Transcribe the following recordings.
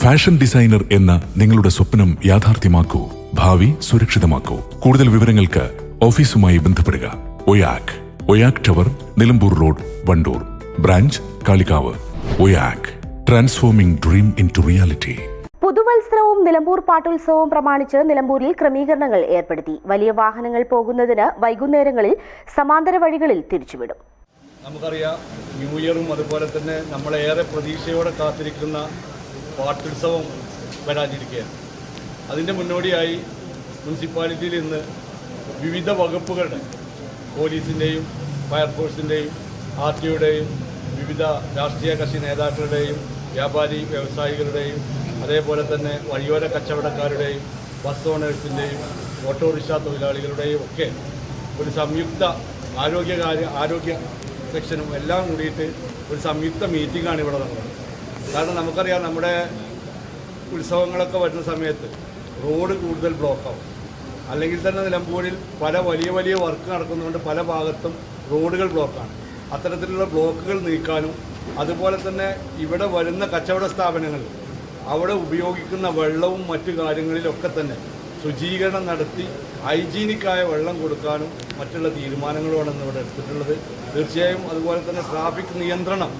Fashion designer എന്ന നിങ്ങളുടെ സ്വപ്നം യാഥാർത്ഥ്യമാക്കൂ. ഭാവി സുരക്ഷിതമാക്കൂ. കൂടുതൽ വിവരങ്ങൾക്ക് ഓഫീസുമായി ബന്ധപ്പെടുക. Oyak tower, Nilambur road, Wandoor. Branch Kalikavu. Oyak, transforming dream into reality. പുതുവത്സരവും നിലമ്പൂർ പാട്ടുത്സവവും പ്രമാണിച്ച് നിലമ്പൂരിൽ ക്രമീകരണങ്ങൾ ഏർപ്പെടുത്തി. വലിയ വാഹനങ്ങൾ പോകുന്നതിന് വൈകുന്നേരങ്ങളിൽ സമാന്തര വഴികളിൽ തിരിച്ചുവിടും. നമുക്കറിയാം, ന്യൂ ഇയറും അതുപോലെ തന്നെ നമ്മളേറെ പ്രതീക്ഷയോടെ കാത്തിരിക്കുന്ന പാട്ടുത്സവം വരാനിരിക്കുകയാണ്. അതിൻ്റെ മുന്നോടിയായി മുനിസിപ്പാലിറ്റിയിൽ ഇന്ന് വിവിധ വകുപ്പുകളുടെ പോലീസിൻ്റെയും ഫയർഫോഴ്സിൻ്റെയും ആർടിയുടെയും വിവിധ രാഷ്ട്രീയ കക്ഷി നേതാക്കളുടെയും വ്യാപാരി വ്യവസായികളുടെയും അതേപോലെ തന്നെ വഴിയോര കച്ചവടക്കാരുടെയും ബസ് ഓണേഴ്സിൻ്റെയും ഓട്ടോറിക്ഷ തൊഴിലാളികളുടെയും ഒക്കെ ഒരു സംയുക്ത ആരോഗ്യ സെക്ഷനും എല്ലാം കൂടിയിട്ട് ഒരു സംയുക്ത മീറ്റിംഗാണ് ഇവിടെ നടന്നത്. കാരണം നമുക്കറിയാം, നമ്മുടെ ഉത്സവങ്ങളൊക്കെ വരുന്ന സമയത്ത് റോഡ് കൂടുതൽ ബ്ലോക്കാവും. അല്ലെങ്കിൽ തന്നെ നിലമ്പൂരിൽ പല വലിയ വർക്ക് നടക്കുന്നതുകൊണ്ട് പല ഭാഗത്തും റോഡുകൾ ബ്ലോക്കാണ്. അത്തരത്തിലുള്ള ബ്ലോക്കുകൾ നീക്കാനും അതുപോലെ തന്നെ ഇവിടെ വരുന്ന കച്ചവട സ്ഥാപനങ്ങൾ അവിടെ ഉപയോഗിക്കുന്ന വെള്ളവും മറ്റു കാര്യങ്ങളിലൊക്കെ തന്നെ ശുചീകരണം നടത്തി ഹൈജീനിക്കായ വെള്ളം കൊടുക്കാനും മറ്റുള്ള തീരുമാനങ്ങളുമാണ് ഇവിടെ എടുത്തിട്ടുള്ളത്. തീർച്ചയായും അതുപോലെ തന്നെ ട്രാഫിക് നിയന്ത്രണം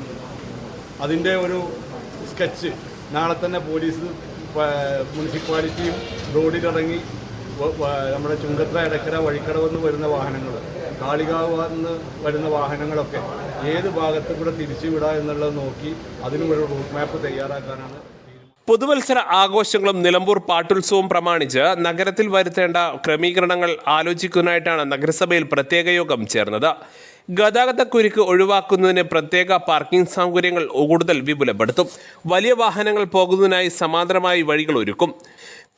അതിൻ്റെ ഒരു സ്കെച്ച് നാളെ തന്നെ പോലീസ് മുനിസിപ്പാലിറ്റിയും റോഡിലിറങ്ങി നമ്മുടെ ചുങ്കത്ര, എടക്കര, വഴിക്കടവെന്ന് വരുന്ന വാഹനങ്ങൾ, കാളികാവ് നിന്ന് വരുന്ന വാഹനങ്ങളൊക്കെ ഏത് ഭാഗത്ത് കൂടെ തിരിച്ചുവിടുക എന്നുള്ളത് നോക്കി അതിനുമൊരു റൂട്ട് മാപ്പ് തയ്യാറാക്കാനാണ്. പുതുവത്സര ആഘോഷങ്ങളും നിലമ്പൂർ പാട്ടുത്സവവും പ്രമാണിച്ച് നഗരത്തിൽ വരുത്തേണ്ട ക്രമീകരണങ്ങൾ ആലോചിക്കുന്നതിനായിട്ടാണ് നഗരസഭയിൽ പ്രത്യേക യോഗം ചേർന്നത്. ഗതാഗതക്കുരുക്ക് ഒഴിവാക്കുന്നതിന് പ്രത്യേക പാർക്കിംഗ് സൗകര്യങ്ങൾ കൂടുതൽ വിപുലപ്പെടുത്തും. വലിയ വാഹനങ്ങൾ പോകുന്നതിനായി സമാന്തരമായി വഴികൾ ഒരുക്കും.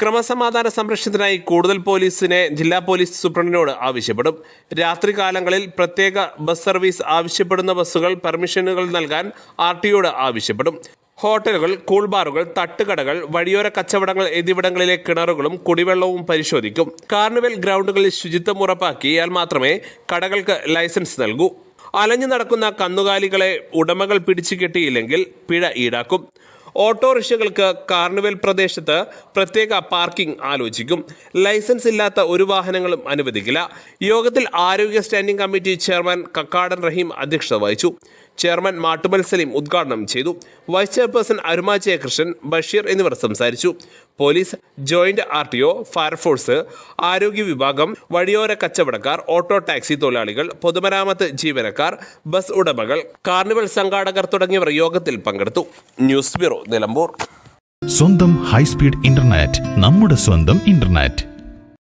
ക്രമസമാധാന സംരക്ഷണത്തിനായി കൂടുതൽ പോലീസിനെ ജില്ലാ പോലീസ് സൂപ്രണ്ടിനോട് ആവശ്യപ്പെടും. രാത്രികാലങ്ങളിൽ പ്രത്യേക ബസ് സർവീസ് ആവശ്യപ്പെടുന്ന ബസ്സുകൾ പെർമിഷനുകൾ നൽകാൻ ആർടിയോട് ആവശ്യപ്പെടും. ഹോട്ടലുകൾ, കൂൾബാറുകൾ, തട്ടുകടകൾ, വഴിയോര കച്ചവടങ്ങൾ എന്നിവിടങ്ങളിലെ കിണറുകളും കുടിവെള്ളവും പരിശോധിക്കും. കാർണിവൽ ഗ്രൗണ്ടുകളിൽ ശുചിത്വം ഉറപ്പാക്കിയാൽ മാത്രമേ കടകൾക്ക് ലൈസൻസ് നൽകൂ. അലഞ്ഞു നടക്കുന്ന കന്നുകാലികളെ ഉടമകൾ പിടിച്ചു കെട്ടിയില്ലെങ്കിൽ പിഴ ഈടാക്കും. ഓട്ടോറിക്ഷകൾക്ക് കാർണിവൽ പ്രദേശത്ത് പ്രത്യേക പാർക്കിംഗ് ആലോചിക്കും. ലൈസൻസ് ഇല്ലാത്ത ഒരു വാഹനങ്ങളും അനുവദിക്കില്ല. യോഗത്തിൽ ആരോഗ്യ സ്റ്റാൻഡിംഗ് കമ്മിറ്റി ചെയർമാൻ കക്കാടൻ റഹീം അധ്യക്ഷത വഹിച്ചു. ചെയർമാൻ മാട്ടുമൽ സലീം ഉദ്ഘാടനം ചെയ്തു. വൈസ് ചെയർപേഴ്സൺ അരുമ ജയകൃഷ്ണൻ, ബഷീർ എന്നിവർ സംസാരിച്ചു. പോലീസ്, ജോയിന്റ് ആർടിഒ, ഫയർഫോഴ്സ്, ആരോഗ്യ വിഭാഗം, വഴിയോര കച്ചവടക്കാർ, ഓട്ടോ ടാക്സി തൊഴിലാളികൾ, പൊതുമരാമത്ത് ജീവനക്കാർ, ബസ് ഉടമകൾ, കാർണിവൽ സംഘാടകർ തുടങ്ങിയവർ യോഗത്തിൽ പങ്കെടുത്തു. News bureau, Nilambur. സ്വന്തം ഹൈസ്പീഡ് ഇന്റർനെറ്റ്, നമ്മുടെ സ്വന്തം ഇന്റർനെറ്റ്.